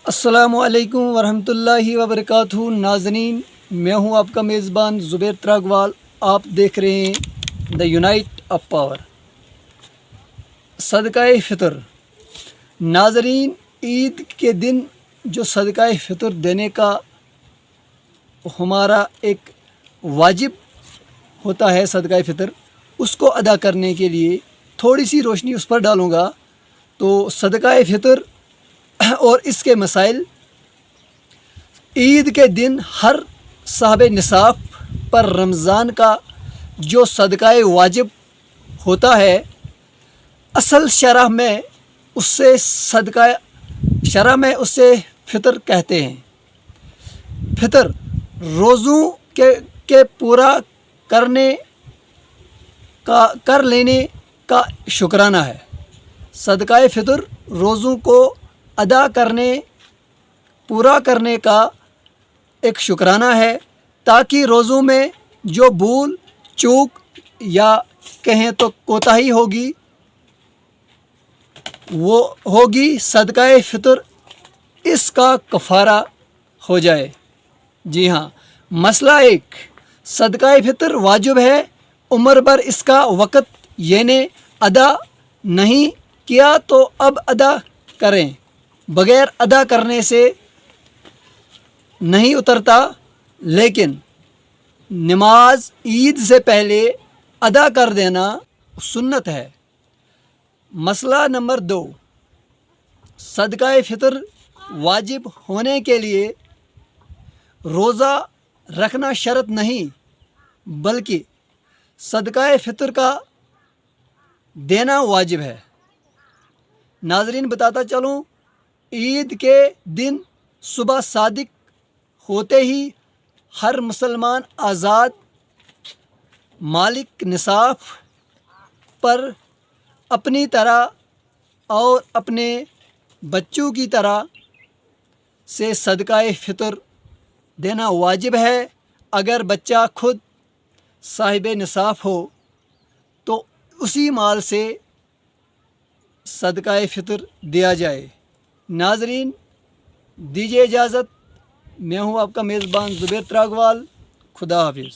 अस्सलामुअलैकुम वरहमतुल्लाहि वबरकातुहू। नाज़रीन, मैं हूं आपका मेज़बान ज़ुबैर त्रागवाल। आप देख रहे हैं द यूनाइट ऑफ पावर। सदक़ाए फ़ितर। नाज़रीन, ईद के दिन जो सदक़ाए फ़ितर देने का हमारा एक वाजिब होता है, सदक़ाए फ़ितर, उसको अदा करने के लिए थोड़ी सी रोशनी उस पर डालूँगा। तो सदक़ाए फ़ितर और इसके मसाइल। ईद के दिन हर साहब निसाब पर रमज़ान का जो सदक़ाए वाजिब होता है, असल शरह में उससे फ़ितर कहते हैं। फ़ितर रोज़ों के पूरा कर लेने का शुक्राना है। सदक़ाए फ़ितर रोज़ों को पूरा करने का एक शुक्राना है, ताकि रोज़ों में जो भूल चूक या कहें तो कोताही होगी वो होगी, सदक़ाए फ़ितर इसका कफ़ारा हो जाए। जी हाँ, मसला एक, सदक़ाए फ़ितर वाजिब है, उम्र भर इसका वक़्त यानी अदा नहीं किया तो अब अदा करें। बग़ैर अदा करने से नहीं उतरता, लेकिन नमाज ईद से पहले अदा कर देना सुन्नत है। मसला नंबर 2, सदक़ाए फ़ितर वाजिब होने के लिए रोज़ा रखना शर्त नहीं, बल्कि सदक़ाए फ़ितर का देना वाजिब है। नाज़रीन, बताता चलूँ, ईद के दिन सुबह सादिक होते ही हर मुसलमान आज़ाद मालिक निसाब पर अपनी तरह और अपने बच्चों की तरह से सदक़ाए फ़ितर देना वाजिब है। अगर बच्चा खुद साहिब निसाब हो तो उसी माल से सदक़ाए फ़ितर दिया जाए। नाज़रीन, दीजिए इजाज़त। मैं हूँ आपका मेज़बान ज़ुबैर त्रागवाल। खुदा हाफिज़।